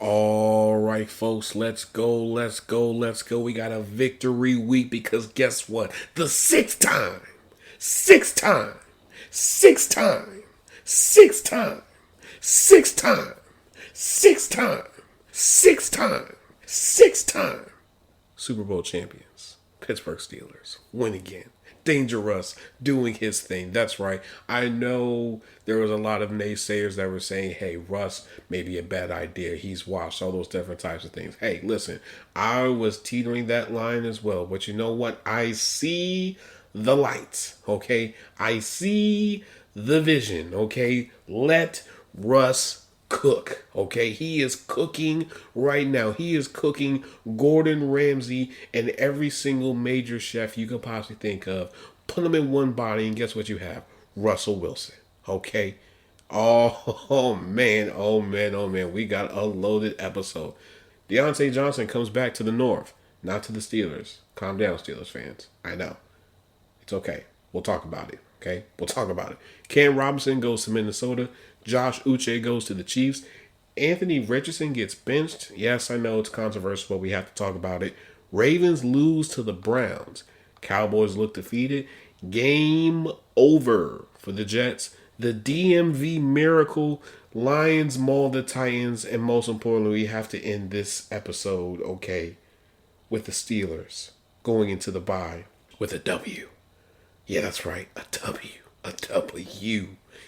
All right, folks, let's go. We got a victory week because guess what? The sixth time, sixth time, sixth time, sixth time, sixth time, sixth time, sixth time, sixth time. Super Bowl champions, Pittsburgh Steelers, win again. Dangerous doing his thing. That's right. I know there was a lot of naysayers that were saying, hey, Russ may be a bad idea. He's washed, all those different types of things. Hey, listen, I was teetering that line as well. But you know what? I see the lights, okay? I see the vision, okay? Let Russ cook, okay? He is cooking right now. He is cooking Gordon Ramsay and every single major chef you can possibly think of. Put them in one body and guess what you have? Russell Wilson, okay? Oh man. We got a loaded episode. Diontae Johnson comes back to the North, not to the Steelers. Calm down, Steelers fans. I know. It's okay. We'll talk about it, okay? We'll talk about it. Cam Robinson goes to Minnesota. Josh Uche goes to the Chiefs. Anthony Richardson gets benched. Yes, I know it's controversial, but we have to talk about it. Ravens lose to the Browns. Cowboys look defeated. Game over for the Jets. The DMV Miracle. Lions maul the Titans. And most importantly, we have to end this episode, okay, with the Steelers going into the bye with a W. Yeah, that's right. A W. A W.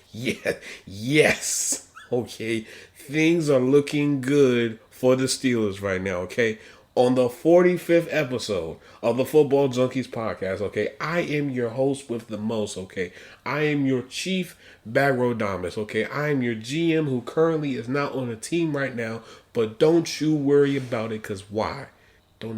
Yeah, yes. Okay. Things are looking good for the Steelers right now, okay? On the 45th episode of the Football Junkies podcast, okay? I am your host with the most, okay? I am your chief Bagrodamus, okay? I am your GM who currently is not on a team right now, but don't you worry about it, because why? You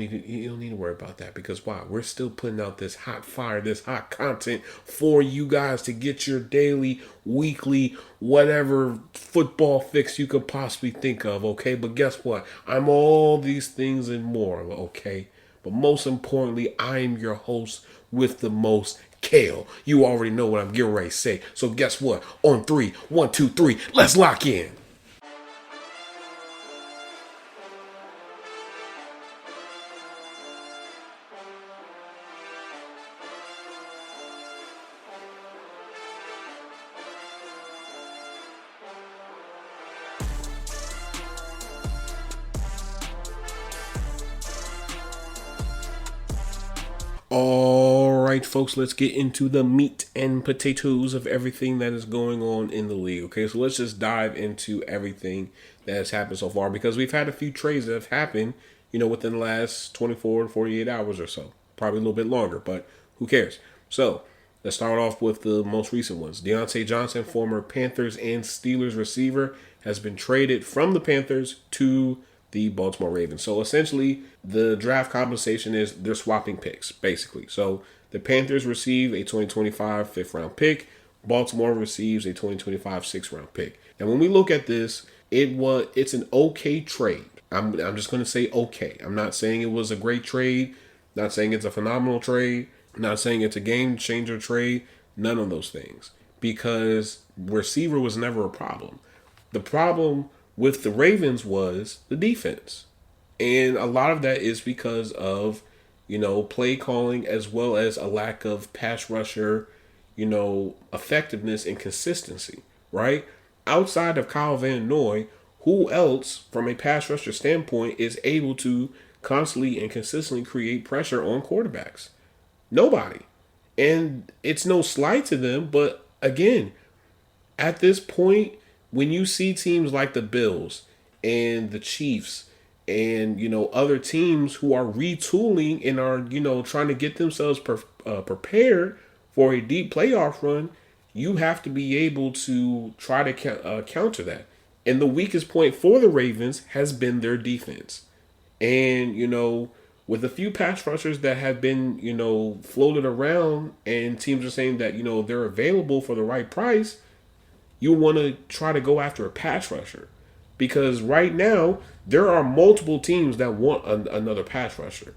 don't need to worry about that because why? We're still putting out this hot fire, this hot content for you guys to get your daily, weekly, whatever football fix you could possibly think of, okay? But guess what? I'm all these things and more, okay? But most importantly, I am your host with the most, Kale. You already know what I'm getting ready to say. So guess what? On 3, 1, 2, 3, let's lock in. All right, folks, let's get into the meat and potatoes of everything that is going on in the league. Okay, so let's just dive into everything that has happened so far because we've had a few trades that have happened, within the last 24 to 48 hours or so. Probably a little bit longer, but who cares? So let's start off with the most recent ones. Diontae Johnson, former Panthers and Steelers receiver, has been traded from the Panthers to the Baltimore Ravens. So essentially, the draft compensation is they're swapping picks, basically. So the Panthers receive a 2025 fifth-round pick. Baltimore receives a 2025 sixth-round pick. And when we look at this, it's an okay trade. I'm just going to say okay. I'm not saying it was a great trade. Not saying it's a phenomenal trade. Not saying it's a game-changer trade. None of those things. Because receiver was never a problem. The problem with the Ravens was the defense. And a lot of that is because of, play calling as well as a lack of pass rusher, effectiveness and consistency, right? Outside of Kyle Van Noy, who else from a pass rusher standpoint is able to constantly and consistently create pressure on quarterbacks? Nobody. And it's no slight to them, but again, at this point, when you see teams like the Bills and the Chiefs and, other teams who are retooling and are, trying to get themselves prepared for a deep playoff run, you have to be able to try to counter that. And the weakest point for the Ravens has been their defense. And, with a few pass rushers that have been, floated around and teams are saying that, they're available for the right price, you want to try to go after a pass rusher. Because right now, there are multiple teams that want another pass rusher.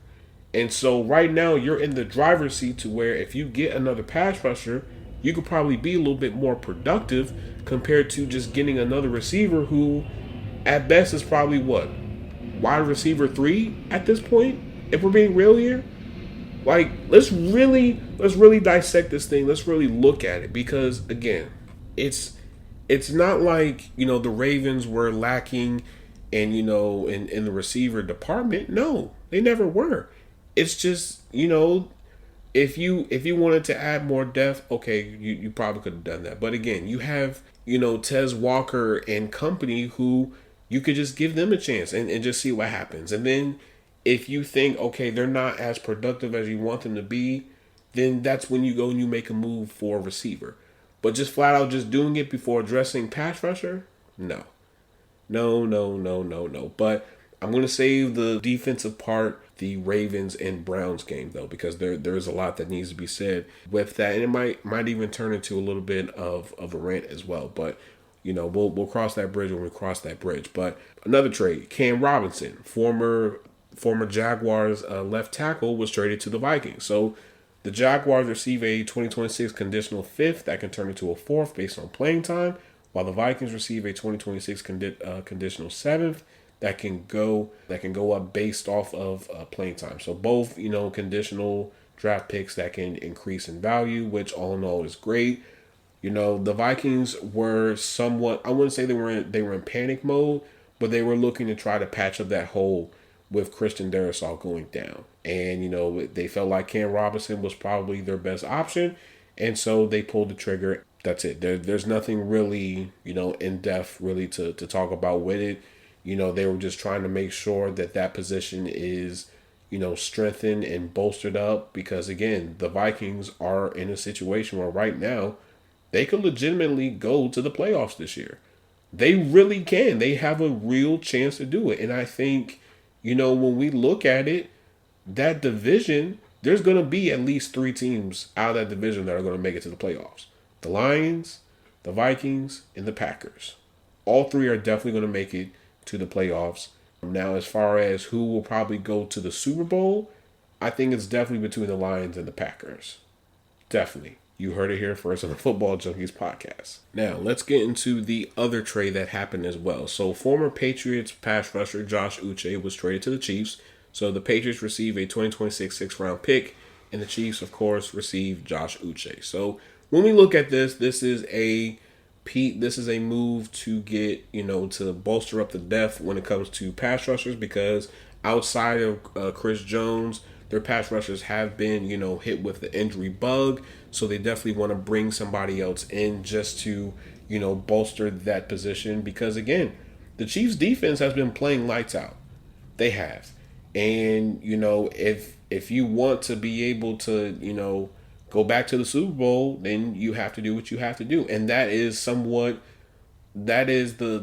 And so right now, you're in the driver's seat to where if you get another pass rusher, you could probably be a little bit more productive compared to just getting another receiver who At best, it's probably what, wide receiver 3 at this point. If we're being real here, like let's really dissect this thing. Let's really look at it because again, it's it's not like the Ravens were lacking and in the receiver department. No, they never were. It's just if you wanted to add more depth, okay, you probably could have done that. But again, you have Tez Walker and company who you could just give them a chance and just see what happens. And then if you think okay they're not as productive as you want them to be, then that's when you go and you make a move for a receiver. But just flat out just doing it before addressing pass rusher, no. No, no, no, no, no. But I'm going to save the defensive part, the Ravens and Browns game, though, because there's a lot that needs to be said with that. And it might even turn into a little bit of a rant as well. But, we'll cross that bridge when we cross that bridge. But another trade, Cam Robinson, former Jaguars left tackle, was traded to the Vikings. So the Jaguars receive a 2026 conditional fifth that can turn into a fourth based on playing time, while the Vikings receive a 2026 conditional seventh that can go up based off of playing time. So both conditional draft picks that can increase in value, which all in all is great. The Vikings were somewhat, I wouldn't say they were in panic mode, but they were looking to try to patch up that hole with Christian Darrisaw going down. And, they felt like Cam Robinson was probably their best option. And so they pulled the trigger. That's it. There's nothing really, in depth really to talk about with it. They were just trying to make sure that position is, strengthened and bolstered up. Because, again, the Vikings are in a situation where right now they could legitimately go to the playoffs this year. They really can. They have a real chance to do it. And I think, when we look at it, that division, there's going to be at least 3 teams out of that division that are going to make it to the playoffs. The Lions, the Vikings, and the Packers. All 3 are definitely going to make it to the playoffs. Now, as far as who will probably go to the Super Bowl, I think it's definitely between the Lions and the Packers. Definitely. You heard it here first on the Football Junkies podcast. Now, let's get into the other trade that happened as well. So, former Patriots pass rusher Josh Uche was traded to the Chiefs. So, the Patriots receive a 2026 6th-round pick, and the Chiefs, of course, receive Josh Uche. So, when we look at this is a move to get, to bolster up the depth when it comes to pass rushers, because outside of Chris Jones, their pass rushers have been, hit with the injury bug. So they definitely want to bring somebody else in just to, bolster that position. Because, again, the Chiefs' defense has been playing lights out. They have. And, if you want to be able to, go back to the Super Bowl, then you have to do what you have to do. And that is the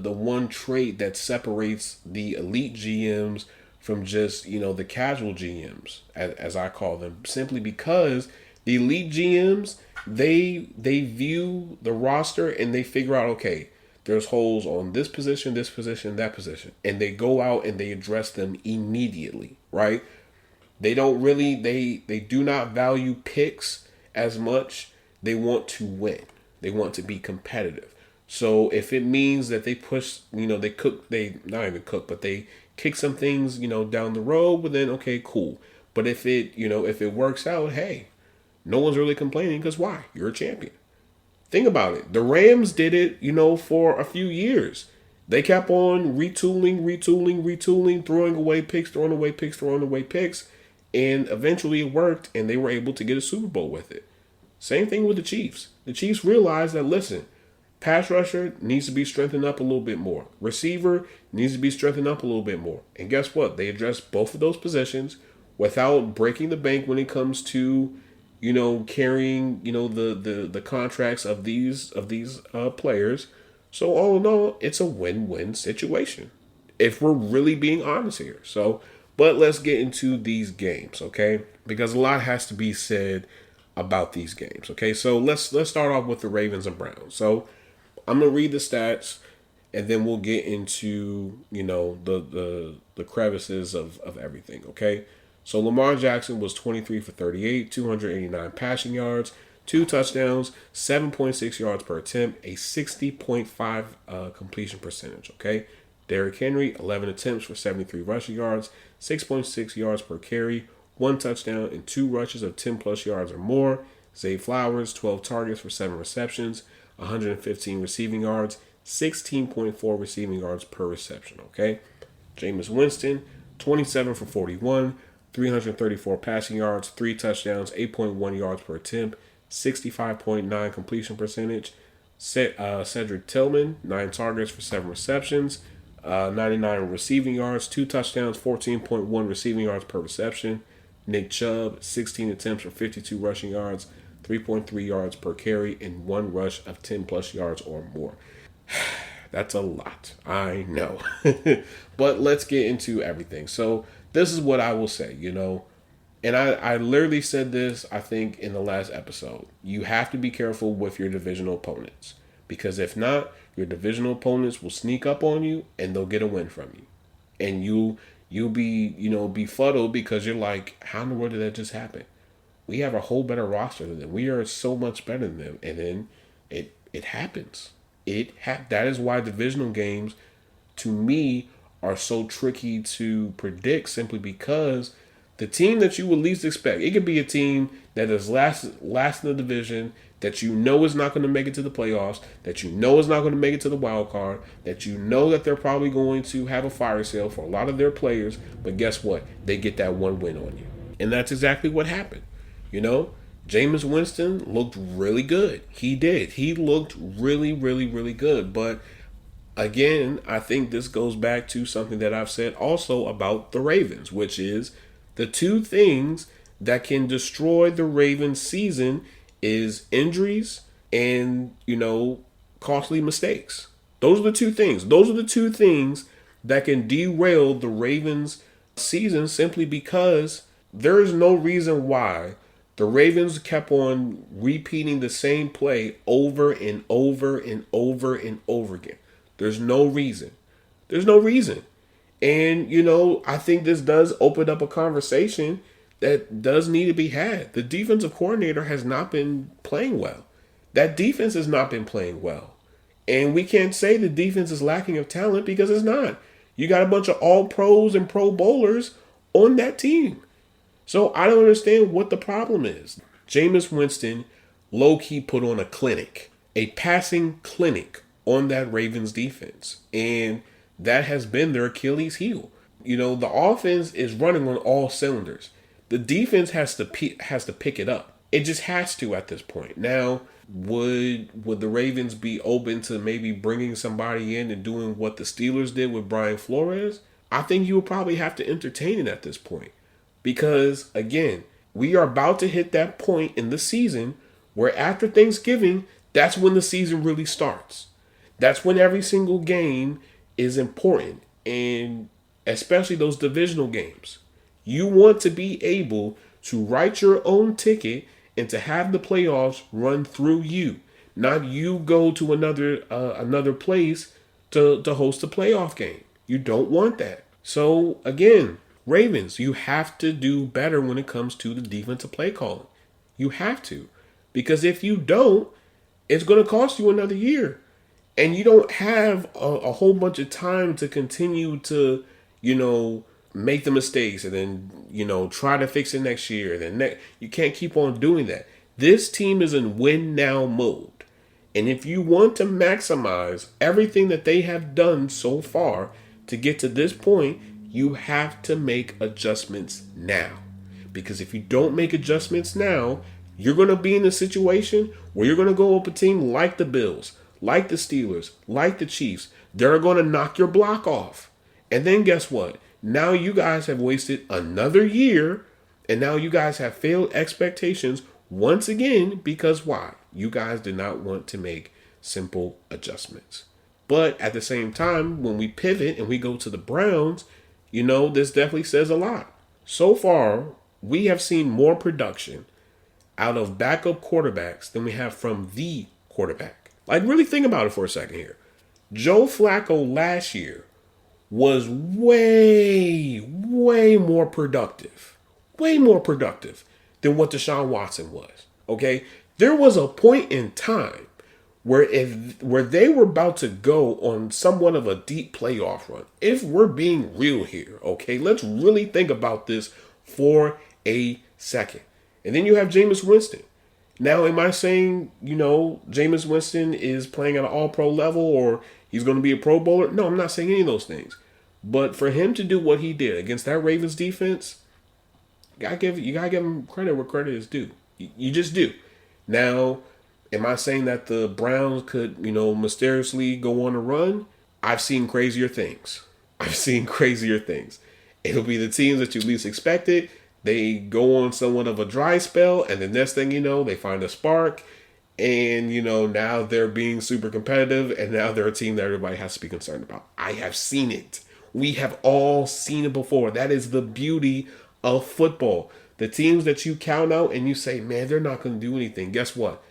one trait that separates the elite GMs from just, the casual GMs, as I call them, simply because the elite GMs, they view the roster and they figure out, okay, there's holes on this position, that position, and they go out and they address them immediately, right? They don't really, they do not value picks as much. They want to win. They want to be competitive. So if it means that they push, they not even cook, but they kick some things, down the road, but then, okay, cool. But if it works out, hey, no one's really complaining, because why? You're a champion. Think about it. The Rams did it, for a few years. They kept on retooling, throwing away picks, and eventually it worked, and they were able to get a Super Bowl with it. Same thing with the Chiefs. The Chiefs realized that, listen, pass rusher needs to be strengthened up a little bit more. Receiver needs to be strengthened up a little bit more. And guess what? They addressed both of those positions without breaking the bank when it comes to, carrying, the contracts of these players. So all in all, it's a win-win situation, if we're really being honest here. So, but let's get into these games, okay? Because a lot has to be said about these games, okay? So let's start off with the Ravens and Browns. So I'm gonna read the stats, and then we'll get into the crevices of everything, okay? So Lamar Jackson was 23 for 38, 289 passing yards, 2 touchdowns, 7.6 yards per attempt, a 60.5 completion percentage, okay? Derrick Henry, 11 attempts for 73 rushing yards, 6.6 yards per carry, 1 touchdown, and 2 rushes of 10 plus yards or more. Zay Flowers, 12 targets for 7 receptions, 115 receiving yards, 16.4 receiving yards per reception, okay? Jameis Winston, 27 for 41, 334 passing yards, 3 touchdowns, 8.1 yards per attempt, 65.9 completion percentage. Cedric Tillman, 9 targets for 7 receptions, 99 receiving yards, 2 touchdowns, 14.1 receiving yards per reception. Nick Chubb, 16 attempts for 52 rushing yards, 3.3 yards per carry, and 1 rush of 10 plus yards or more. That's a lot, I know. But let's get into everything. So this is what I will say, and I literally said this, I think, in the last episode. You have to be careful with your divisional opponents, because if not, your divisional opponents will sneak up on you and they'll get a win from you. And you'll be, befuddled because you're like, how in the world did that just happen? We have a whole better roster than them. We are so much better than them. And then it happens. That is why divisional games, to me, are so tricky to predict, simply because the team that you would least expect, it could be a team that is last in the division, that is not going to make it to the playoffs, that is not going to make it to the wild card, that that they're probably going to have a fire sale for a lot of their players, but guess what? They get that one win on you. And that's exactly what happened. Jameis Winston looked really good. He did. He looked really, really, really good. But again, I think this goes back to something that I've said also about the Ravens, which is the two things that can destroy the Ravens season is injuries and, costly mistakes. Those are the two things. Those are the two things that can derail the Ravens season, simply because there is no reason why the Ravens kept on repeating the same play over and over and over and over again. There's no reason. There's no reason. And, I think this does open up a conversation that does need to be had. The defensive coordinator has not been playing well. That defense has not been playing well. And we can't say the defense is lacking of talent, because it's not. You got a bunch of all-pros and pro bowlers on that team. So I don't understand what the problem is. Jameis Winston low-key put on a clinic, a passing clinic on that Ravens defense. And that has been their Achilles heel. The offense is running on all cylinders. The defense has to pick it up. It just has to at this point. Now, would the Ravens be open to maybe bringing somebody in and doing what the Steelers did with Brian Flores? I think you would probably have to entertain it at this point. Because, again, we are about to hit that point in the season where after Thanksgiving, that's when the season really starts. That's when every single game is important, and especially those divisional games. You want to be able to write your own ticket and to have the playoffs run through you, not you go to another place to host a playoff game. You don't want that. So, again, Ravens, you have to do better when it comes to the defensive play calling. You have to. Because if you don't, it's going to cost you another year. And you don't have a whole bunch of time to continue to, make the mistakes and then, try to fix it next year. You can't keep on doing that. This team is in win now mode. And if you want to maximize everything that they have done so far to get to this point, you have to make adjustments now. Because if you don't make adjustments now, you're going to be in a situation where you're going to go up a team like the Bills, like the Steelers, like the Chiefs. They're going to knock your block off. And then guess what? Now you guys have wasted another year, and now you guys have failed expectations once again, because why? You guys did not want to make simple adjustments. But at the same time, when we pivot and we go to the Browns, this definitely says a lot. So far, we have seen more production out of backup quarterbacks than we have from the quarterback. Like, really think about it for a second here. Joe Flacco last year was way, way more productive. Way more productive than what Deshaun Watson was. Okay? There was a point in time where they were about to go on somewhat of a deep playoff run. If we're being real here, okay, let's really think about this for a second. And then you have Jameis Winston. Now, am I saying, Jameis Winston is playing at an all-pro level or he's going to be a Pro Bowler? No, I'm not saying any of those things. But for him to do what he did against that Ravens defense, you gotta give him credit where credit is due. You just do. Now, am I saying that the Browns could, mysteriously go on a run? I've seen crazier things. It'll be the teams that you least expected. They go on somewhat of a dry spell, and the next thing you know, they find a spark, and now they're being super competitive, and now they're a team that everybody has to be concerned about. I have seen it. We have all seen it before. That is the beauty of football. The teams that you count out and you say, man, they're not going to do anything. Guess what?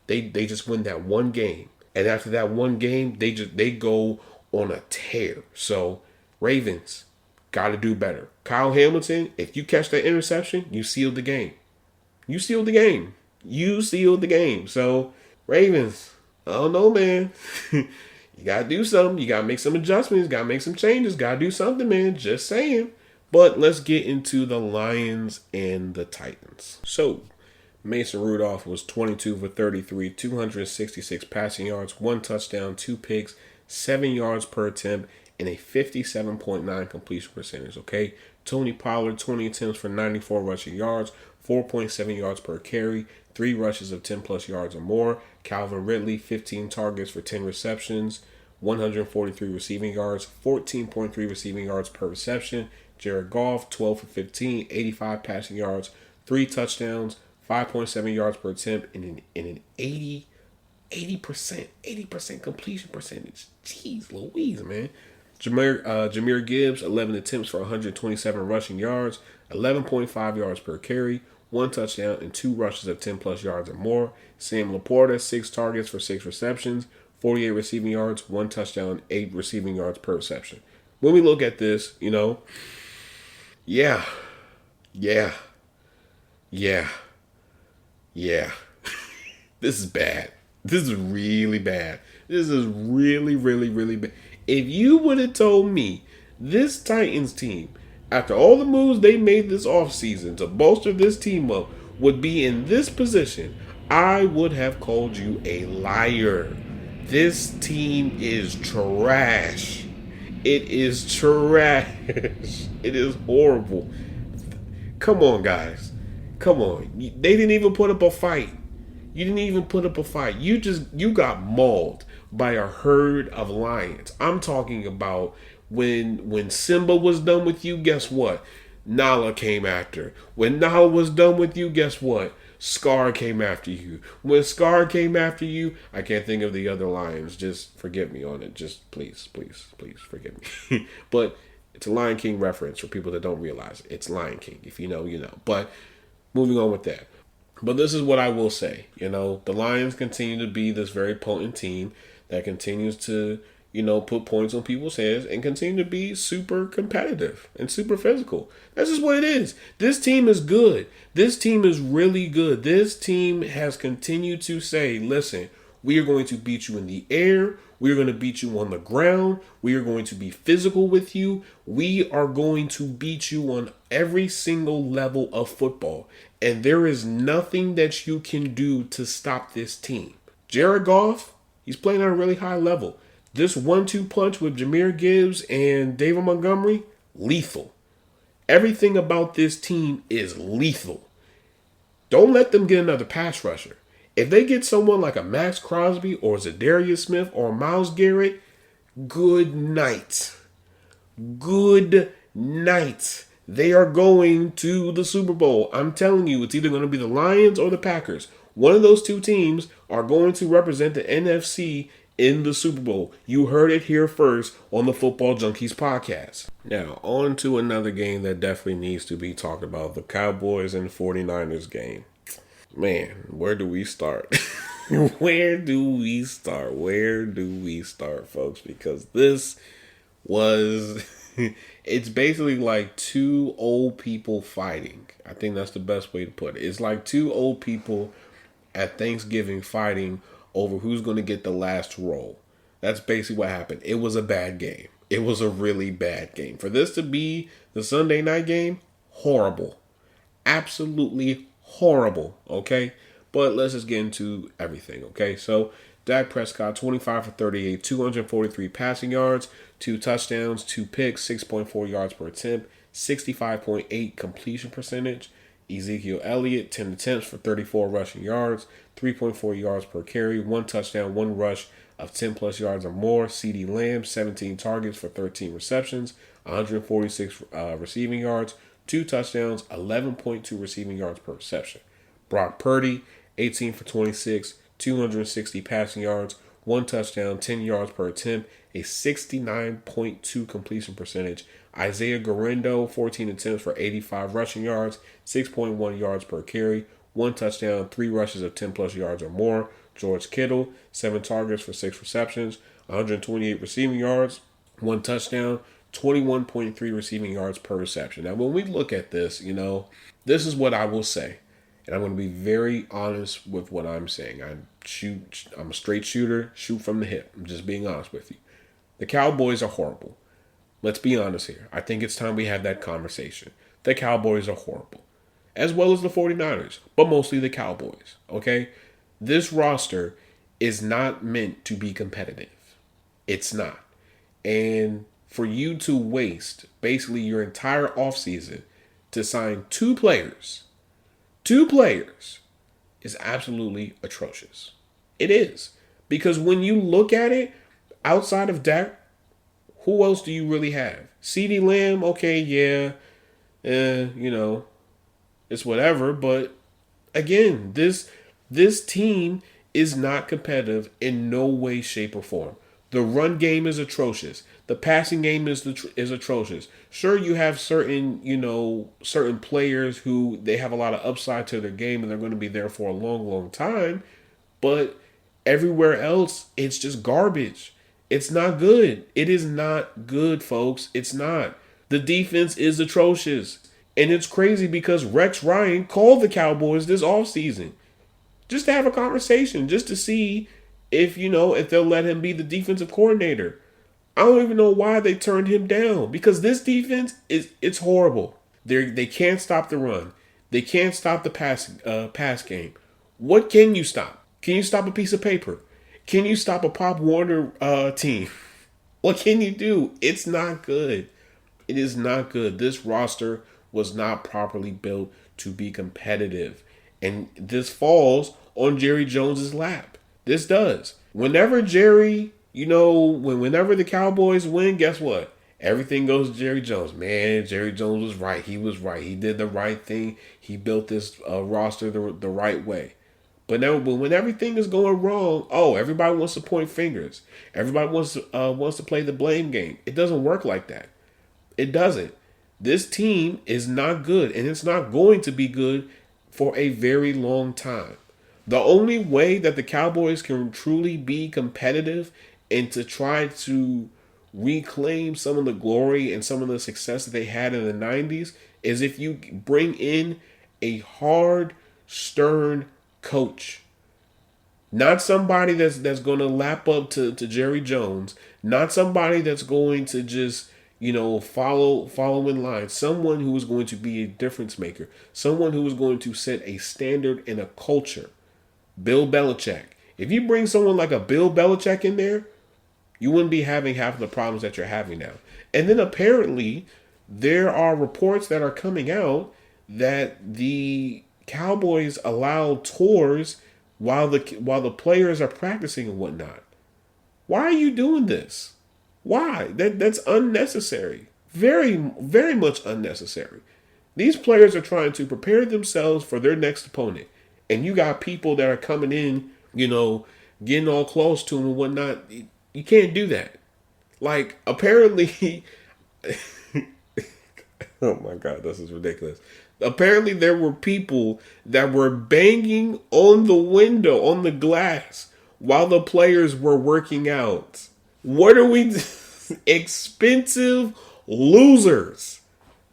They just win that one game, and after that one game, they go on a tear. So Ravens got to do better. Kyle Hamilton, if you catch that interception, you sealed the game. So Ravens, I don't know, man. You got to do something. You got to make some adjustments. Got to make some changes. Got to do something, man. Just saying. But let's get into the Lions and the Titans. So Mason Rudolph was 22 for 33, 266 passing yards, 1 touchdown, 2 picks, 7 yards per attempt, and a 57.9 completion percentage, okay? Tony Pollard, 20 attempts for 94 rushing yards, 4.7 yards per carry, 3 rushes of 10-plus yards or more. Calvin Ridley, 15 targets for 10 receptions, 143 receiving yards, 14.3 receiving yards per reception. Jared Goff, 12 for 15, 85 passing yards, 3 touchdowns, 5.7 yards per attempt, and an 80% completion percentage. Jeez Louise, man. Jahmyr Gibbs, 11 attempts for 127 rushing yards, 11.5 yards per carry, 1 touchdown, and 2 rushes of 10-plus yards or more. Sam Laporta, 6 targets for 6 receptions, 48 receiving yards, 1 touchdown, 8 receiving yards per reception. When we look at this, yeah. This is bad. This is really bad. This is really, really, really bad. If you would have told me this Titans team, after all the moves they made this offseason to bolster this team up, would be in this position, I would have called you a liar. This team is trash. It is trash. It is horrible. Come on, guys. Come on. They didn't even put up a fight. You got mauled by a herd of lions. I'm talking about when Simba was done with you, guess what? Nala came after. When Nala was done with you, guess what? Scar came after you. When Scar came after you, I can't think of the other lions. Just forgive me on it. Just please forgive me. But it's a Lion King reference for people that don't realize it. It's Lion King. If you know, you know. But moving on with that. But this is what I will say. The Lions continue to be this very potent team that continues to, put points on people's heads and continue to be super competitive and super physical. That's just what it is. This team is good. This team is really good. This team has continued to say, listen, we are going to beat you in the air. We are going to beat you on the ground. We are going to be physical with you. We are going to beat you on every single level of football. And there is nothing that you can do to stop this team. Jared Goff, he's playing at a really high level. This 1-2 punch with Jahmyr Gibbs and David Montgomery, lethal. Everything about this team is lethal. Don't let them get another pass rusher. If they get someone like a Max Crosby or Zadarius Smith or Myles Garrett, good night. Good night. They are going to the Super Bowl. I'm telling you, it's either going to be the Lions or the Packers. One of those two teams are going to represent the NFC in the Super Bowl. You heard it here first on the Football Junkies podcast. Now, on to another game that definitely needs to be talked about, the Cowboys and 49ers game. Man, where do we start? Where do we start, folks? Because this was... It's basically like two old people fighting. I think that's the best way to put it. It's like two old people at Thanksgiving fighting over who's going to get the last roll. That's basically what happened. It was a bad game. It was a really bad game. For this to be the Sunday night game, horrible. Absolutely horrible, okay? But let's just get into everything, okay? So, Dak Prescott, 25 for 38, 243 passing yards, 2 touchdowns, 2 picks, 6.4 yards per attempt, 65.8 completion percentage. Ezekiel Elliott, 10 attempts for 34 rushing yards, 3.4 yards per carry, 1 touchdown, 1 rush of 10 plus yards or more. CeeDee Lamb, 17 targets for 13 receptions, 146 receiving yards, 2 touchdowns, 11.2 receiving yards per reception. Brock Purdy, 18 for 26, 260 passing yards, 1 touchdown, 10 yards per attempt, a 69.2 completion percentage. Isaiah Guerrero, 14 attempts for 85 rushing yards, 6.1 yards per carry, 1 touchdown, 3 rushes of 10 plus yards or more. George Kittle, 7 targets for 6 receptions, 128 receiving yards, 1 touchdown, 21.3 receiving yards per reception. Now, when we look at this, this is what I will say. And I'm going to be very honest with what I'm saying. I'm a straight shooter, shoot from the hip. I'm just being honest with you. The Cowboys are horrible. Let's be honest here. I think it's time we have that conversation. The Cowboys are horrible. As well as the 49ers, but mostly the Cowboys, okay? This roster is not meant to be competitive. It's not. And for you to waste basically your entire offseason to sign 2 players is absolutely atrocious. It is. Because when you look at it, outside of Dak, who else do you really have? CeeDee Lamb, okay, yeah, it's whatever. But again, this team is not competitive in no way, shape, or form. The run game is atrocious. The passing game is atrocious. Sure, you have certain players who they have a lot of upside to their game and they're going to be there for a long, long time. But everywhere else, it's just garbage. It's not good. It is not good, folks. It's not. The defense is atrocious. And it's crazy because Rex Ryan called the Cowboys this offseason just to have a conversation, just to see if they'll let him be the defensive coordinator. I don't even know why they turned him down, because this defense it's horrible. They can't stop the run. They can't stop the pass game. What can you stop? Can you stop a piece of paper? Can you stop a Pop Warner team? What can you do? It's not good. It is not good. This roster was not properly built to be competitive. And this falls on Jerry Jones's lap. This does. Whenever Jerry, whenever the Cowboys win, guess what? Everything goes to Jerry Jones. Man, Jerry Jones was right. He was right. He did the right thing. He built this roster the right way. But now, when everything is going wrong, everybody wants to point fingers. Everybody wants to play the blame game. It doesn't work like that. It doesn't. This team is not good, and it's not going to be good for a very long time. The only way that the Cowboys can truly be competitive and to try to reclaim some of the glory and some of the success that they had in the 90s is if you bring in a hard, stern coach. Not somebody that's going to lap up to Jerry Jones. Not somebody that's going to just follow in line. Someone who is going to be a difference maker. Someone who is going to set a standard and a culture. Bill Belichick. If you bring someone like a Bill Belichick in there, you wouldn't be having half of the problems that you're having now. And then apparently there are reports that are coming out that the Cowboys allow tours while the players are practicing and whatnot. Why are you doing this? Why? That's unnecessary. Very, very much unnecessary. These players are trying to prepare themselves for their next opponent. And you got people that are coming in, getting all close to them and whatnot. You can't do that. Like, apparently, oh my God, this is ridiculous. Apparently there were people that were banging on the window, on the glass, while the players were working out. What are we? Expensive losers.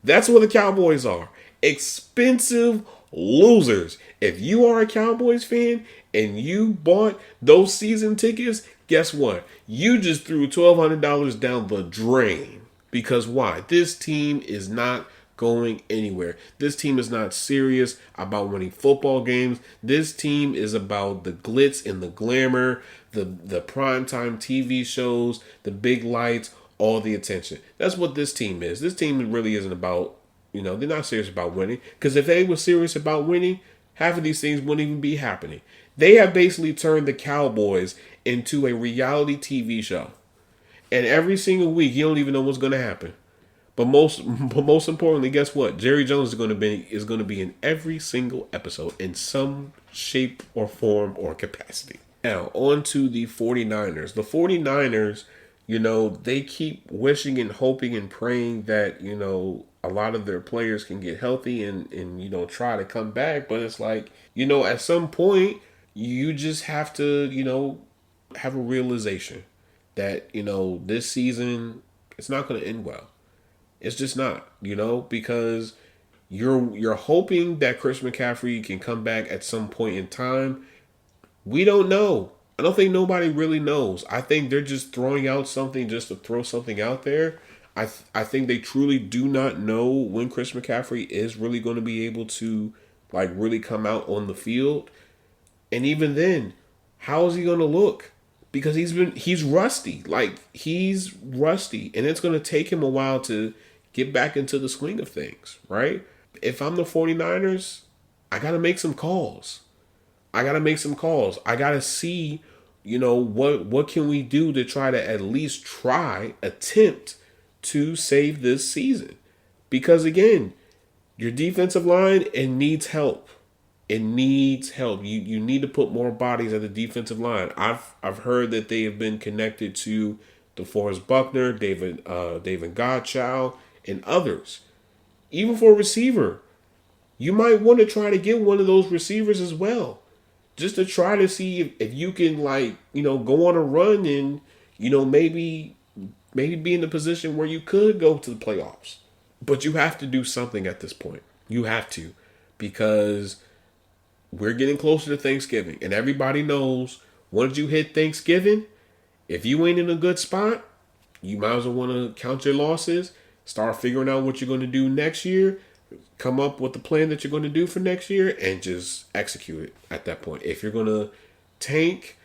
That's what the Cowboys are. Expensive Losers. If you are a Cowboys fan and you bought those season tickets, guess what? You just threw $1,200 down the drain. Because why? This team is not going anywhere. This team is not serious about winning football games. This team is about the glitz and the glamour, the primetime TV shows, the big lights, all the attention. That's what this team is. This team really isn't about, they're not serious about winning. Because if they were serious about winning, half of these things wouldn't even be happening. They have basically turned the Cowboys into a reality TV show. And every single week, you don't even know what's going to happen. But most importantly, guess what? Jerry Jones is going to be in every single episode in some shape or form or capacity. Now, on to the 49ers. The 49ers, they keep wishing and hoping and praying that, a lot of their players can get healthy and try to come back. But it's like, at some point, you just have to, have a realization that, this season, it's not going to end well. It's just not, because you're hoping that Chris McCaffrey can come back at some point in time. We don't know. I don't think nobody really knows. I think they're just throwing out something just to throw something out there. I think they truly do not know when Chris McCaffrey is really going to be able to really come out on the field. And even then, how is he going to look? Because he's rusty. He's rusty. And it's going to take him a while to get back into the swing of things, right? If I'm the 49ers, I got to make some calls. I got to see, what can we do to try to at least attempt to save this season. Because again, your defensive line, it needs help. It needs help. You need to put more bodies at the defensive line. I've heard that they have been connected to DeForest Buckner, David Godchow, and others. Even for a receiver, you might want to try to get one of those receivers as well, just to try to see if you can go on a run and maybe be in a position where you could go to the playoffs. But you have to do something at this point. You have to, because we're getting closer to Thanksgiving, and everybody knows once you hit Thanksgiving, if you ain't in a good spot, you might as well want to count your losses, start figuring out what you're going to do next year, come up with the plan that you're going to do for next year, and just execute it at that point. If you're going to tank,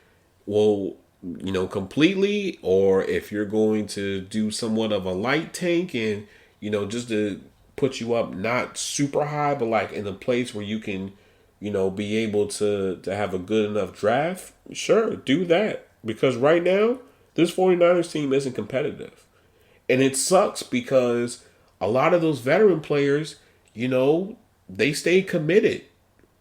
completely, or if you're going to do somewhat of a light tank and, just to put you up not super high, but in a place where you can be able to have a good enough draft, sure, do that. Because right now, this 49ers team isn't competitive. And it sucks because a lot of those veteran players, they stayed committed.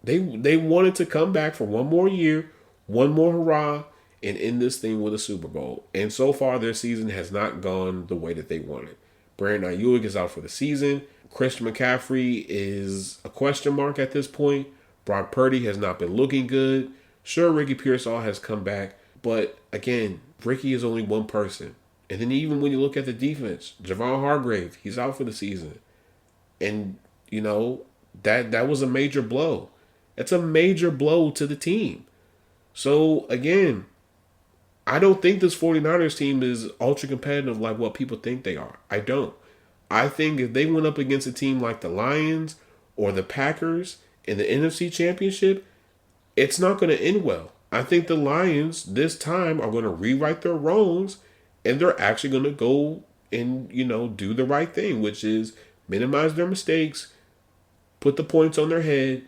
They wanted to come back for one more year, one more hurrah, and end this thing with a Super Bowl. And so far, their season has not gone the way that they wanted. Brandon Ayuk is out for the season. Christian McCaffrey is a question mark at this point. Brock Purdy has not been looking good. Sure, Ricky Pearsall has come back. But again, Ricky is only one person. And then even when you look at the defense, Javon Hargrave, he's out for the season. And, that was a major blow. It's a major blow to the team. So, again, I don't think this 49ers team is ultra competitive like what people think they are. I don't. I think if they went up against a team like the Lions or the Packers in the NFC Championship, it's not going to end well. I think the Lions this time are going to rewrite their wrongs, and they're actually going to go and, do the right thing, which is minimize their mistakes, put the points on their head,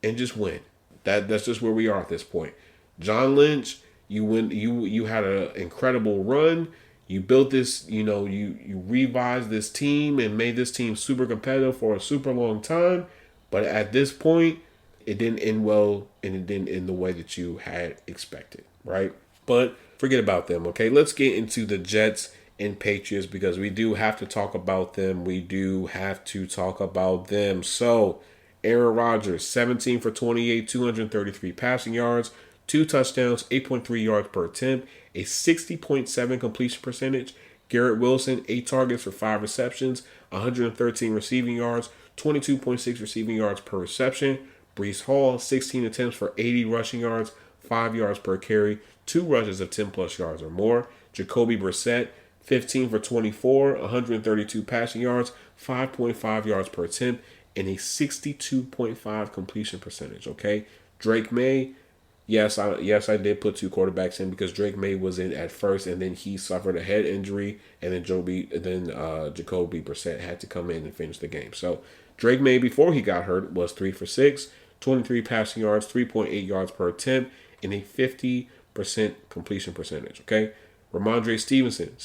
and just win. That's just where we are at this point. John Lynch, you had an incredible run. You built this, you revised this team and made this team super competitive for a super long time. But at this point, it didn't end well, and it didn't end the way that you had expected, right? But forget about them, okay? Let's get into the Jets and Patriots because we do have to talk about them. So, Aaron Rodgers, 17 for 28, 233 passing yards, 2 touchdowns, 8.3 yards per attempt, a 60.7 completion percentage. Garrett Wilson, 8 targets for 5 receptions, 113 receiving yards, 22.6 receiving yards per reception. Breece Hall, 16 attempts for 80 rushing yards, 5 yards per carry, 2 rushes of 10 plus yards or more. Jacoby Brissett, 15 for 24, 132 passing yards, 5.5 yards per attempt, and a 62.5 completion percentage. Okay, Drake May. Yes, I did put 2 quarterbacks in because Drake May was in at first, and then he suffered a head injury, and then Jacoby Brissett had to come in and finish the game. So Drake May, before he got hurt, was 3 for 6, 23 passing yards, 3.8 yards per attempt, and a 50% completion percentage. Okay, Ramondre Stevenson,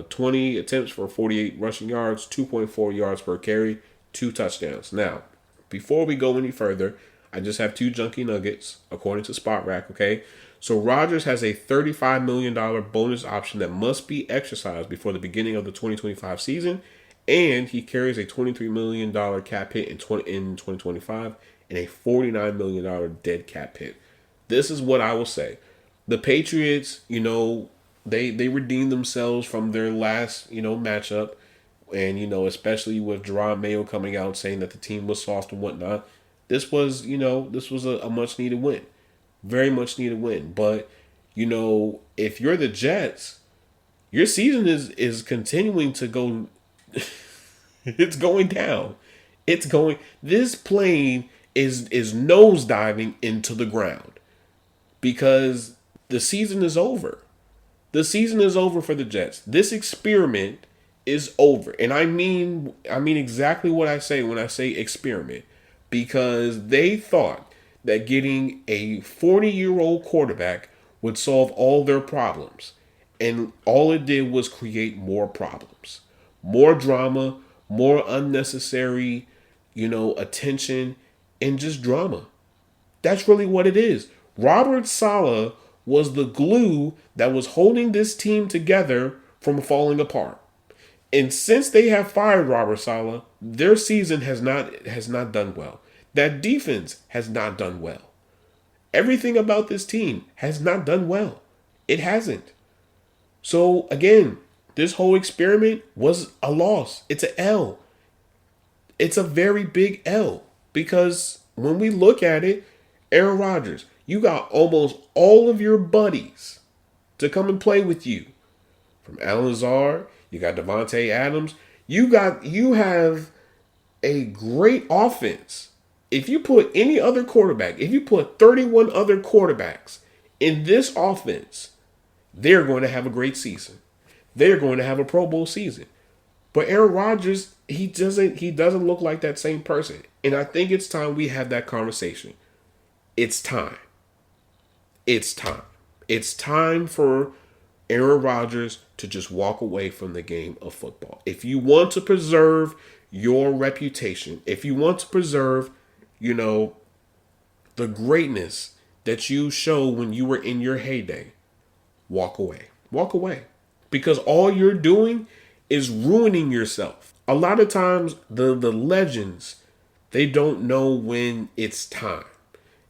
20 attempts for 48 rushing yards, 2.4 yards per carry, 2 touchdowns. Now, before we go any further, I just have 2 junky nuggets, according to Spot Rack, okay? So Rodgers has a $35 million bonus option that must be exercised before the beginning of the 2025 season, and he carries a $23 million cap hit in 2025 and a $49 million dead cap hit. This is what I will say. The Patriots, they redeemed themselves from their last, matchup, and, especially with Jerome Mayo coming out saying that the team was soft and whatnot. This was a much needed win. Very much needed win. But, if you're the Jets, your season is continuing to go it's going down. This plane is nosediving into the ground because the season is over. The season is over for the Jets. This experiment is over. And I mean exactly what I say when I say experiment. Because they thought that getting a 40-year-old quarterback would solve all their problems. And all it did was create more problems. More drama, more unnecessary, attention, and just drama. That's really what it is. Robert Saleh was the glue that was holding this team together from falling apart. And since they have fired Robert Saleh, their season has not done well. That defense has not done well. Everything about this team has not done well. It hasn't. So again, this whole experiment was a loss. It's an L. It's a very big L because when we look at it, Aaron Rodgers, you got almost all of your buddies to come and play with you. From Alan Lazard, you got Devontae Adams. You have a great offense. If you put any other quarterback, if you put 31 other quarterbacks in this offense, they're going to have a great season. They're going to have a Pro Bowl season. But Aaron Rodgers, he doesn't look like that same person. And I think it's time we have that conversation. It's time. It's time. It's time for Aaron Rodgers to just walk away from the game of football. If you want to preserve your reputation, if you want to preserve, the greatness that you show when you were in your heyday, walk away. Walk away. Because all you're doing is ruining yourself. A lot of times, the legends, they don't know when it's time.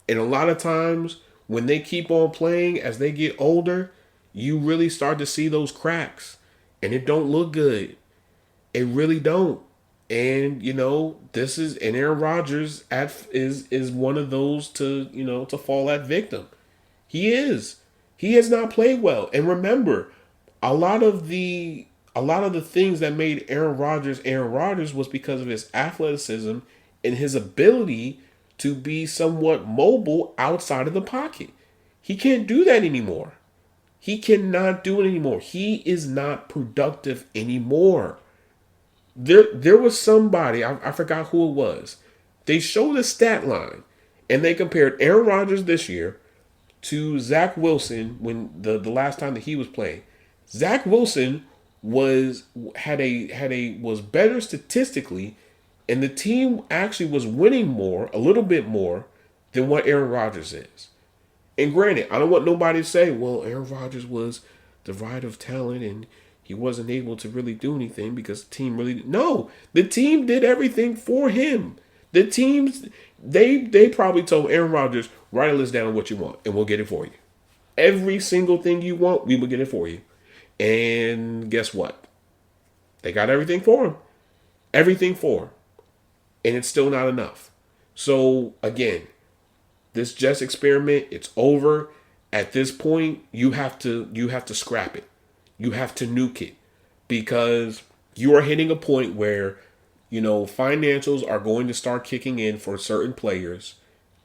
And a lot of times, when they keep on playing as they get older, you really start to see those cracks. And it don't look good. It really don't. And, and Aaron Rodgers is one of those to fall at victim. He is. He has not played well. And remember, a lot of the things that made Aaron Rodgers was because of his athleticism and his ability to be somewhat mobile outside of the pocket. He can't do that anymore. He cannot do it anymore. He is not productive anymore. There was somebody, I forgot who it was. They showed a stat line and they compared Aaron Rodgers this year to Zach Wilson when the last time that he was playing. Zach Wilson was better statistically, and the team actually was winning a little bit more than what Aaron Rodgers is. And granted, I don't want nobody to say, well, Aaron Rodgers was devoid of talent and he wasn't able to really do anything because the team really... No, the team did everything for him. The teams, they probably told Aaron Rodgers, write a list down of what you want and we'll get it for you. Every single thing you want, we will get it for you. And guess what? They got everything for him. Everything for him. And it's still not enough. So, again, This Jets experiment, it's over. At this point, you have to scrap it. You have to nuke it because you are hitting a point where, financials are going to start kicking in for certain players,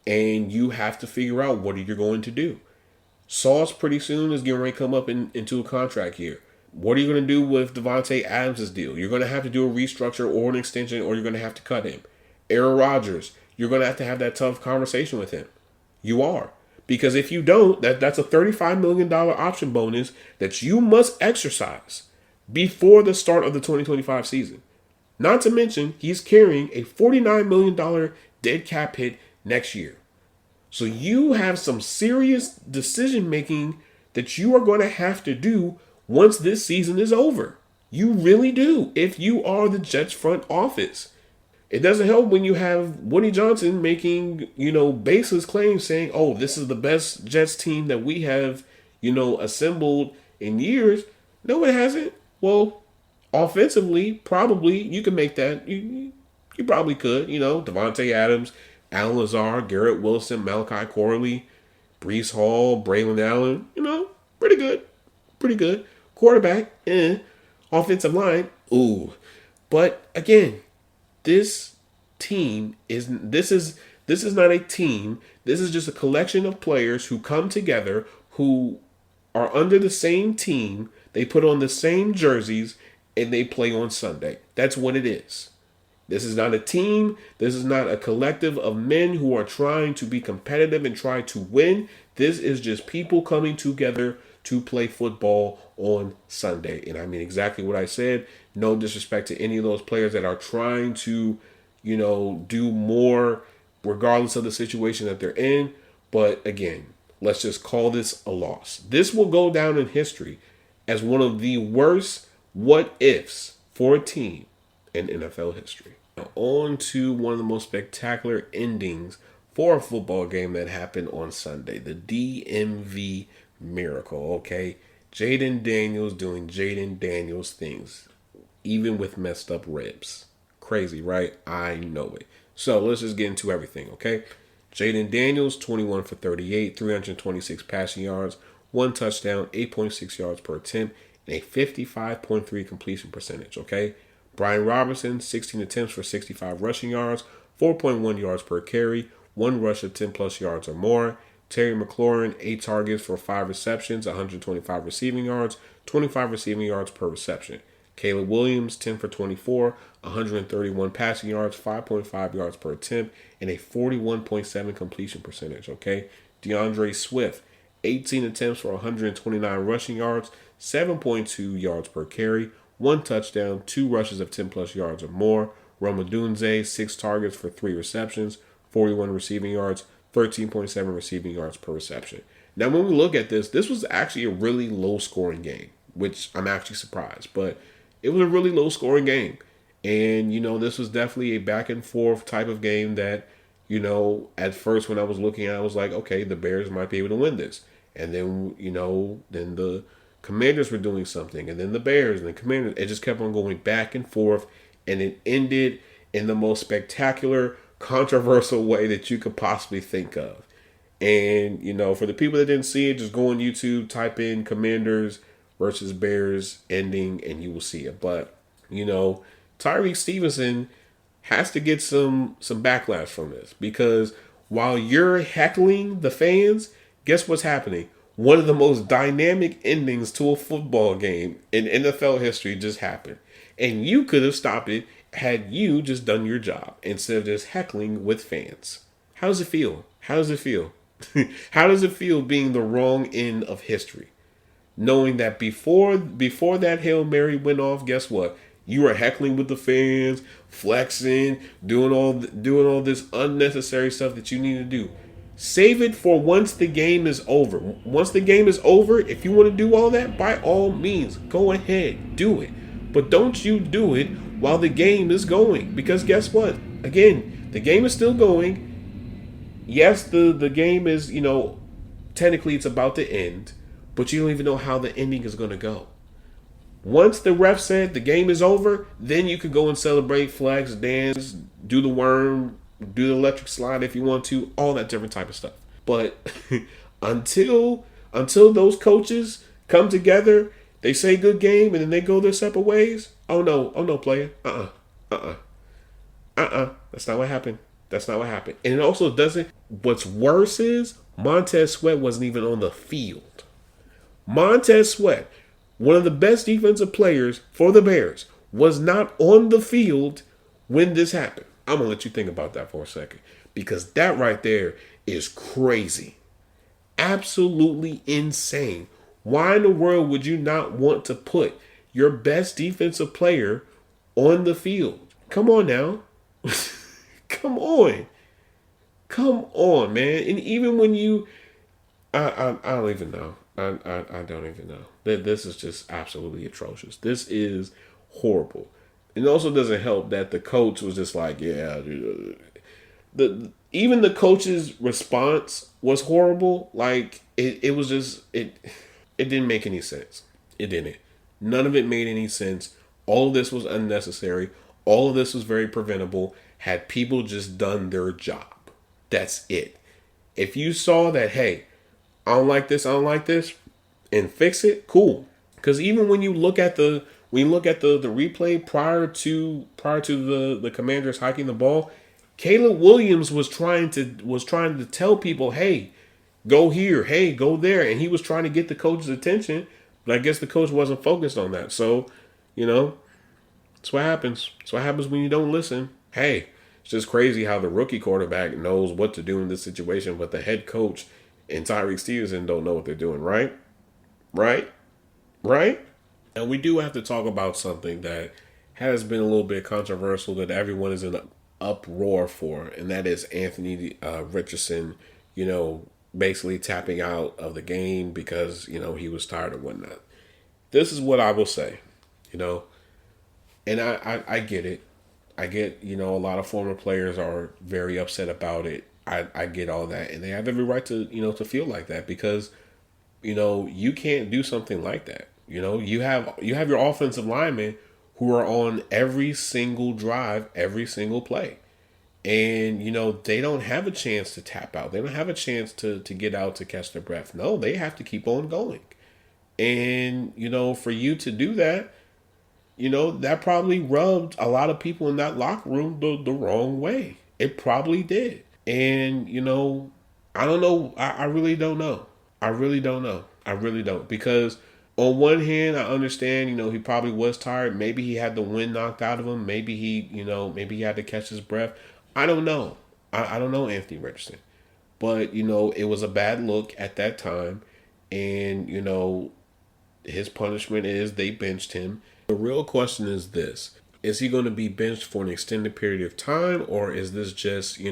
and you have to figure out what you're going to do. Sauce pretty soon is getting ready to come up into a contract year. What are you going to do with Devontae Adams' deal? You're going to have to do a restructure or an extension, or you're going to have to cut him. Aaron Rodgers, you're going to have that tough conversation with him. You are. Because if you don't, that's a $35 million option bonus that you must exercise before the start of the 2025 season. Not to mention, he's carrying a $49 million dead cap hit next year. So you have some serious decision making that you are going to have to do once this season is over. You really do, if you are the Jets front office. It doesn't help when you have Woody Johnson making, baseless claims saying, oh, this is the best Jets team that we have, assembled in years. No, it hasn't. Well, offensively, probably you can make that. You probably could. Devontae Adams, Alan Lazard, Garrett Wilson, Malachi Corley, Breece Hall, Braylon Allen. Pretty good. Pretty good. Quarterback, offensive line, ooh. But again, this is not a team. This is just a collection of players who come together, who are under the same team. They put on the same jerseys and they play on Sunday. That's what it is. This is not a team. This is not a collective of men who are trying to be competitive and try to win. This is just people coming together to play football on Sunday. And I mean exactly what I said. No disrespect to any of those players that are trying to, do more regardless of the situation that they're in. But again, let's just call this a loss. This will go down in history as one of the worst what ifs for a team in NFL history. Now, on to one of the most spectacular endings for a football game that happened on Sunday. The DMV Miracle, okay? Jaden Daniels doing Jaden Daniels things, even with messed up ribs. Crazy, right? I know it. So let's just get into everything, okay? Jaden Daniels, 21 for 38, 326 passing yards, 1 touchdown, 8.6 yards per attempt, and a 55.3 completion percentage, okay? Brian Robinson, 16 attempts for 65 rushing yards, 4.1 yards per carry, 1 rush of 10 plus yards or more. Terry McLaurin, 8 targets for 5 receptions, 125 receiving yards, 25 receiving yards per reception. Caleb Williams, 10 for 24, 131 passing yards, 5.5 yards per attempt, and a 41.7 completion percentage, okay? DeAndre Swift, 18 attempts for 129 rushing yards, 7.2 yards per carry, 1 touchdown, 2 rushes of 10 plus yards or more. Roma Dunze, 6 targets for 3 receptions, 41 receiving yards, 13.7 receiving yards per reception. Now, when we look at this was actually a really low-scoring game, which I'm actually surprised. But it was a really low-scoring game. And, this was definitely a back-and-forth type of game that, at first when I was looking at it, I was like, okay, the Bears might be able to win this. And then, then the Commanders were doing something. And then the Bears and the Commanders. It just kept on going back and forth. And it ended in the most spectacular, controversial way that you could possibly think of. And, for the people that didn't see it, just go on YouTube, type in Commanders versus Bears ending, and you will see it. But, Tyreek Stevenson has to get some backlash from this, because while you're heckling the fans, guess what's happening? One of the most dynamic endings to a football game in NFL history just happened. And you could have stopped it had you just done your job instead of just heckling with fans. How does it feel? How does it feel? How does it feel being the wrong end of history? Knowing that before that Hail Mary went off, guess what? You were heckling with the fans, flexing, doing all this unnecessary stuff that you need to do. Save it for once the game is over. Once the game is over, if you want to do all that, by all means, go ahead, do it. But don't you do it while the game is going. Because guess what? Again, the game is still going. Yes, the game is, technically it's about to end, but you don't even know how the ending is going to go. Once the ref said the game is over, then you could go and celebrate, flags, dance, do the worm, do the electric slide if you want to, all that different type of stuff. But until those coaches come together, they say good game, and then they go their separate ways. Oh no, player. That's not what happened. That's not what happened. And it also doesn't. What's worse is Montez Sweat wasn't even on the field. Montez Sweat, one of the best defensive players for the Bears, was not on the field when this happened. I'm going to let you think about that for a second, because that right there is crazy. Absolutely insane. Why in the world would you not want to put your best defensive player on the field? Come on now. Come on. Come on, man. And even when you... I don't even know. I don't even know. This is just absolutely atrocious. This is horrible. It also doesn't help that the coach was just like, yeah, even the coach's response was horrible. Like it was just it didn't make any sense. It didn't. None of it made any sense. All of this was unnecessary. All of this was very preventable had people just done their job. That's it. If you saw that, hey, I don't like this, and fix it, cool. Because even when you look at the replay prior to the Commanders hiking the ball, Caleb Williams was trying to tell people, hey, go here, hey, go there, and he was trying to get the coach's attention, but I guess the coach wasn't focused on that. So, that's what happens. That's what happens when you don't listen. Hey, it's just crazy how the rookie quarterback knows what to do in this situation, but the head coach and Tyreek Stevenson don't know what they're doing, right? Right? And we do have to talk about something that has been a little bit controversial that everyone is in an uproar for, and that is Anthony Richardson, basically tapping out of the game because, he was tired or whatnot. This is what I will say, and I get it. I get, a lot of former players are very upset about it. I get all that, and they have every right to, to feel like that because, you can't do something like that. You have your offensive linemen who are on every single drive, every single play. And, they don't have a chance to tap out. They don't have a chance to get out to catch their breath. No, they have to keep on going. And, for you to do that, that probably rubbed a lot of people in that locker room the wrong way. It probably did. And, I don't know. I really don't know. I really don't. Because on one hand, I understand, he probably was tired. Maybe he had the wind knocked out of him. Maybe he had to catch his breath. I don't know. I don't know Anthony Richardson. But, it was a bad look at that time. And, his punishment is they benched him. The real question is this. Is he going to be benched for an extended period of time? Or is this just, he's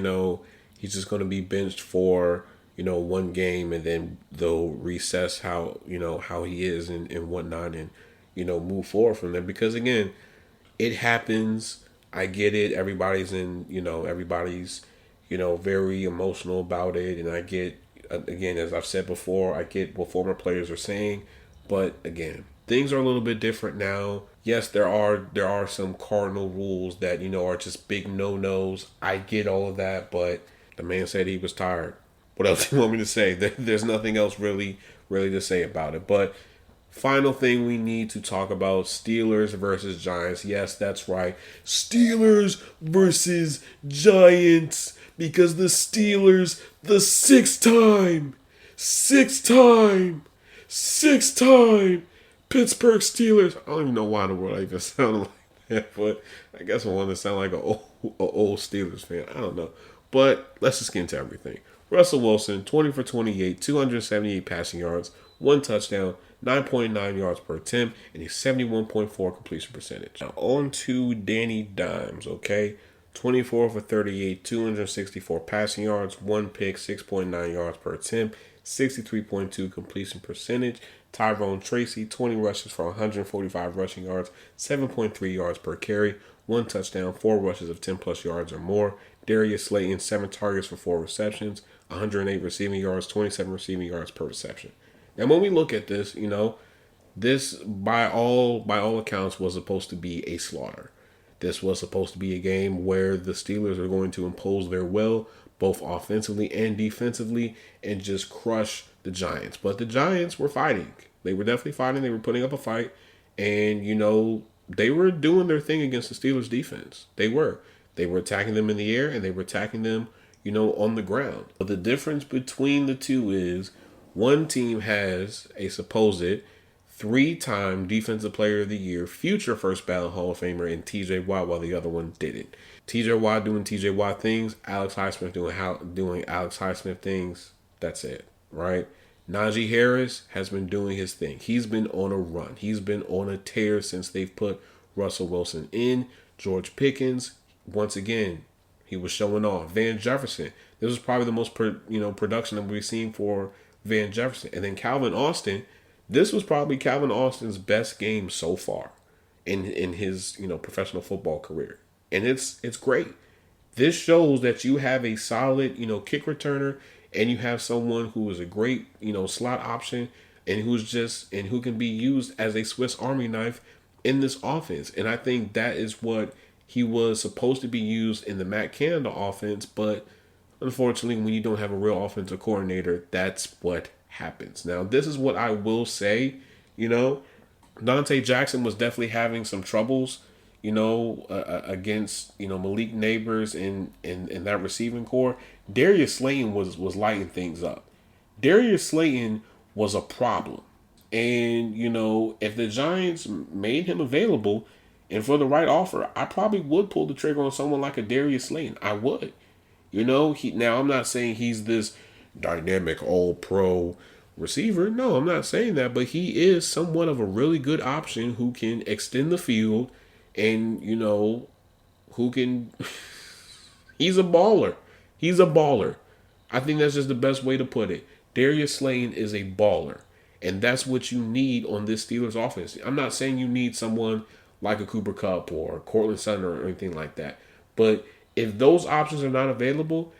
just going to be benched for, one game and then they'll recess how he is and whatnot and, move forward from there. Because, again, it happens. I get it. Everybody's very emotional about it. And I get, again, as I've said before, I get what former players are saying. But, again, things are a little bit different now. Yes, there are some cardinal rules that, are just big no-nos. I get all of that, but the man said he was tired. What else do you want me to say? There's nothing else really to say about it. But final thing we need to talk about, Steelers versus Giants. Yes, that's right. Steelers versus Giants. Because the Steelers, the six-time Pittsburgh Steelers. I don't even know why in the world I even sound like that, but I guess I want to sound like an old Steelers fan. I don't know. But let's just get into everything. Russell Wilson, 20 for 28, 278 passing yards, 1 touchdown, 9.9 yards per attempt, and a 71.4 completion percentage. Now on to Danny Dimes, okay? 24 for 38, 264 passing yards, 1 pick, 6.9 yards per attempt, 63.2 completion percentage. Tyrone Tracy, 20 rushes for 145 rushing yards, 7.3 yards per carry, 1 touchdown, 4 rushes of 10 plus yards or more. Darius Slayton, 7 targets for 4 receptions, 108 receiving yards, 27 receiving yards per reception. Now, when we look at this, this by all accounts was supposed to be a slaughter. This was supposed to be a game where the Steelers are going to impose their will, both offensively and defensively, and just crush the Giants. But the Giants were fighting. They were definitely fighting. They were putting up a fight. And, they were doing their thing against the Steelers defense. They were. They were attacking them in the air, and they were attacking them, on the ground. But the difference between the two is one team has a supposed 3-time Defensive Player of the Year, future first ballot Hall of Famer in TJ Watt, while the other one didn't. TJ Watt doing TJ Watt things, Alex Highsmith doing Alex Highsmith things. That's it, right? Najee Harris has been doing his thing. He's been on a run. He's been on a tear since they've put Russell Wilson in. George Pickens, once again, he was showing off. Van Jefferson, this was probably the most production that we've seen for Van Jefferson. And then Calvin Austin, this was probably Calvin Austin's best game so far in his professional football career. And it's great. This shows that you have a solid kick returner, and you have someone who is a great slot option, and who can be used as a Swiss Army knife in this offense. And I think that is what he was supposed to be used in the Matt Canada offense, but unfortunately, when you don't have a real offensive coordinator, that's what happens. Now, this is what I will say, Diontae Jackson was definitely having some troubles, against, Malik Neighbors in that receiving core. Darius Slayton was lighting things up. Darius Slayton was a problem. And, if the Giants made him available and for the right offer, I probably would pull the trigger on someone like a Darius Slayton. I would. Now I'm not saying he's this dynamic all-pro receiver. No, I'm not saying that, but he is somewhat of a really good option who can extend the field and, who can he's a baller. He's a baller. I think that's just the best way to put it. Darius Slayton is a baller, and that's what you need on this Steelers offense. I'm not saying you need someone like a Cooper Kupp or Cortland Sutton or anything like that, but if those options are not available,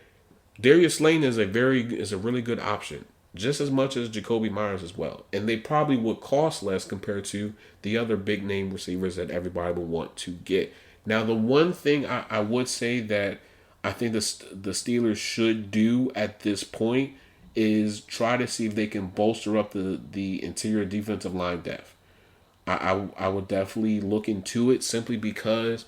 Darius Slayton is a really good option, just as much as Jacoby Myers as well. And they probably would cost less compared to the other big name receivers that everybody would want to get. Now, the one thing I would say that I think the Steelers should do at this point is try to see if they can bolster up the interior defensive line depth. I would definitely look into it simply because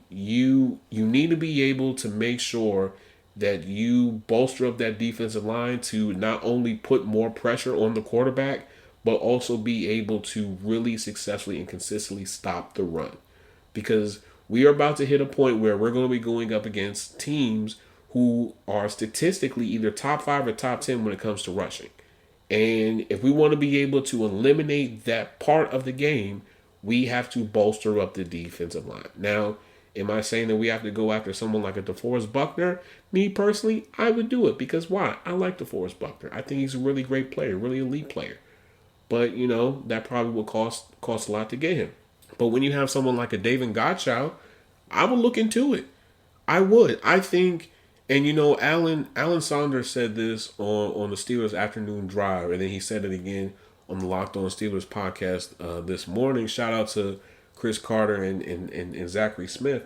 you need to be able to make sure that you bolster up that defensive line to not only put more pressure on the quarterback, but also be able to really successfully and consistently stop the run. Because we are about to hit a point where we're going to be going up against teams who are statistically either top 5 or top 10 when it comes to rushing. And if we want to be able to eliminate that part of the game, we have to bolster up the defensive line. Now, am I saying that we have to go after someone like a DeForest Buckner? Me personally, I would do it because why? I like DeForest Buckner. I think he's a really great player, really elite player. But, that probably would cost a lot to get him. But when you have someone like a David Godchild, I would look into it. I would. I think, and Alan Saunders said this on the Steelers afternoon drive, and then he said it again on the Locked On Steelers podcast this morning. Shout out to Chris Carter and Zachary Smith.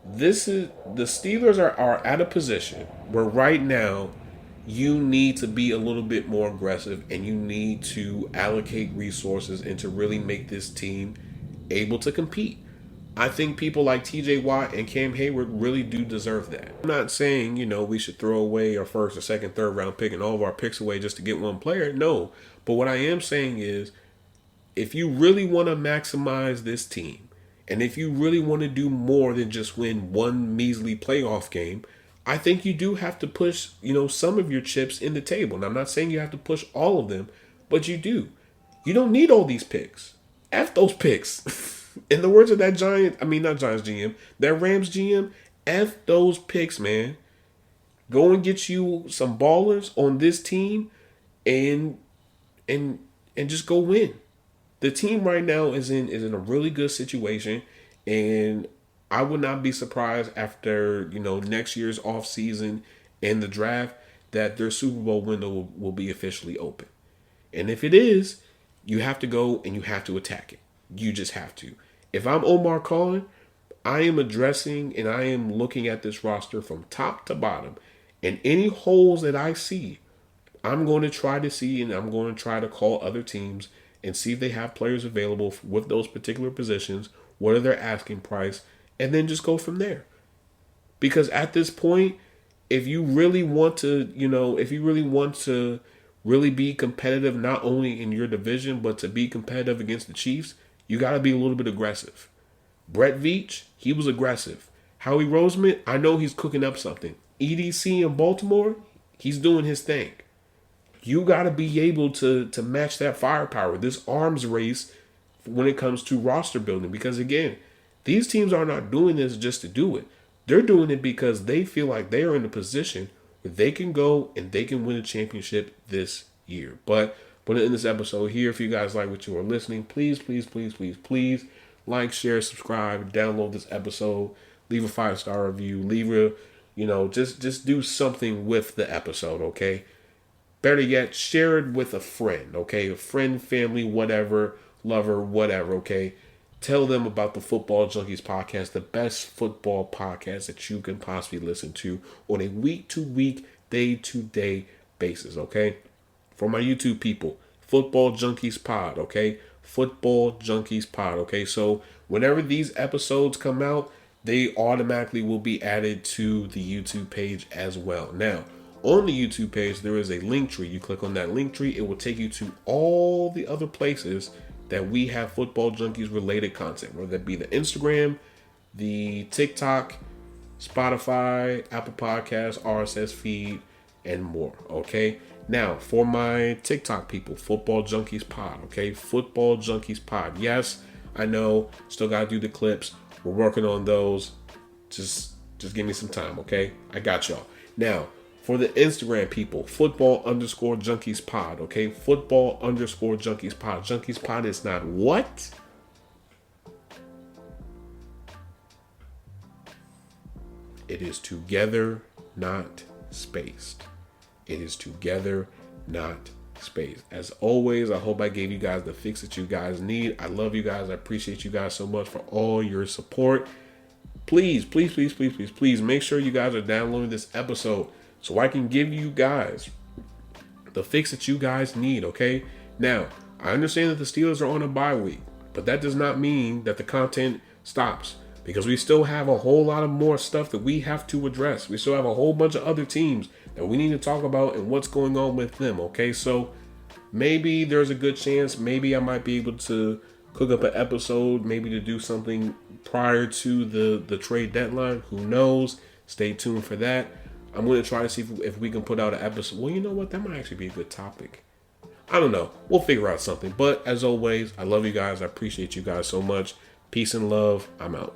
The Steelers are at a position where right now you need to be a little bit more aggressive and you need to allocate resources and to really make this team able to compete. I think people like TJ Watt and Cam Hayward really do deserve that. I'm not saying, we should throw away our first or second, third round pick and all of our picks away just to get one player. No. But what I am saying is, if you really want to maximize this team, and if you really want to do more than just win one measly playoff game, I think you do have to push, some of your chips in the table. And I'm not saying you have to push all of them, but you do. You don't need all these picks. F those picks. In the words of that that Rams GM, F those picks, man. Go and get you some ballers on this team and just go win. The team right now is in a really good situation, and I would not be surprised after, next year's offseason and the draft that their Super Bowl window will be officially open. And if it is, you have to go and you have to attack it. You just have to. If I'm Omar Khan, I am addressing and I am looking at this roster from top to bottom. And any holes that I see, I'm going to try to see, and I'm going to try to call other teams and see if they have players available with those particular positions, what are their asking price, and then just go from there. Because at this point, if you really want to, really be competitive, not only in your division, but to be competitive against the Chiefs, you got to be a little bit aggressive. Brett Veach, he was aggressive. Howie Roseman, I know he's cooking up something. EDC in Baltimore, he's doing his thing. You got to be able to match that firepower, this arms race when it comes to roster building. Because again, these teams are not doing this just to do it. They're doing it because they feel like they are in a position where they can go and they can win a championship this year. But I'm going to end this episode here. If you guys like what you are listening, please like, share, subscribe, download this episode, leave a 5-star review, leave a, just do something with the episode, okay? Better yet, share it with a friend, okay? A friend, family, whatever, lover, whatever, okay? Tell them about the Football Junkies podcast, the best football podcast that you can possibly listen to on a week-to-week, day-to-day basis, okay? For my YouTube people, Football Junkies Pod, okay? Football Junkies Pod, okay? So whenever these episodes come out, they automatically will be added to the YouTube page as well. Now, on the YouTube page, there is a link tree. You click on that link tree, it will take you to all the other places that we have Football Junkies related content, whether that be the Instagram, the TikTok, Spotify, Apple Podcasts, RSS feed, and more, okay? Now, for my TikTok people, Football Junkies Pod, okay? Football Junkies Pod. Yes, I know, still got to do the clips. We're working on those. Just give me some time, okay? I got y'all. Now, for the Instagram people, Football_Junkies Pod, okay? Football_Junkies Pod. Junkies Pod is not what? It is together, not spaced. It is together, not spaced. As always, I hope I gave you guys the fix that you guys need. I love you guys. I appreciate you guys so much for all your support. Please make sure you guys are downloading this episode so I can give you guys the fix that you guys need, okay? Now, I understand that the Steelers are on a bye week, but that does not mean that the content stops, because we still have a whole lot of more stuff that we have to address. We still have a whole bunch of other teams that we need to talk about and what's going on with them, okay? So maybe there's a good chance, maybe I might be able to cook up an episode, maybe to do something prior to the trade deadline. Who knows? Stay tuned for that. I'm going to try to see if we can put out an episode. Well, you know what? That might actually be a good topic. I don't know. We'll figure out something. But as always, I love you guys. I appreciate you guys so much. Peace and love. I'm out.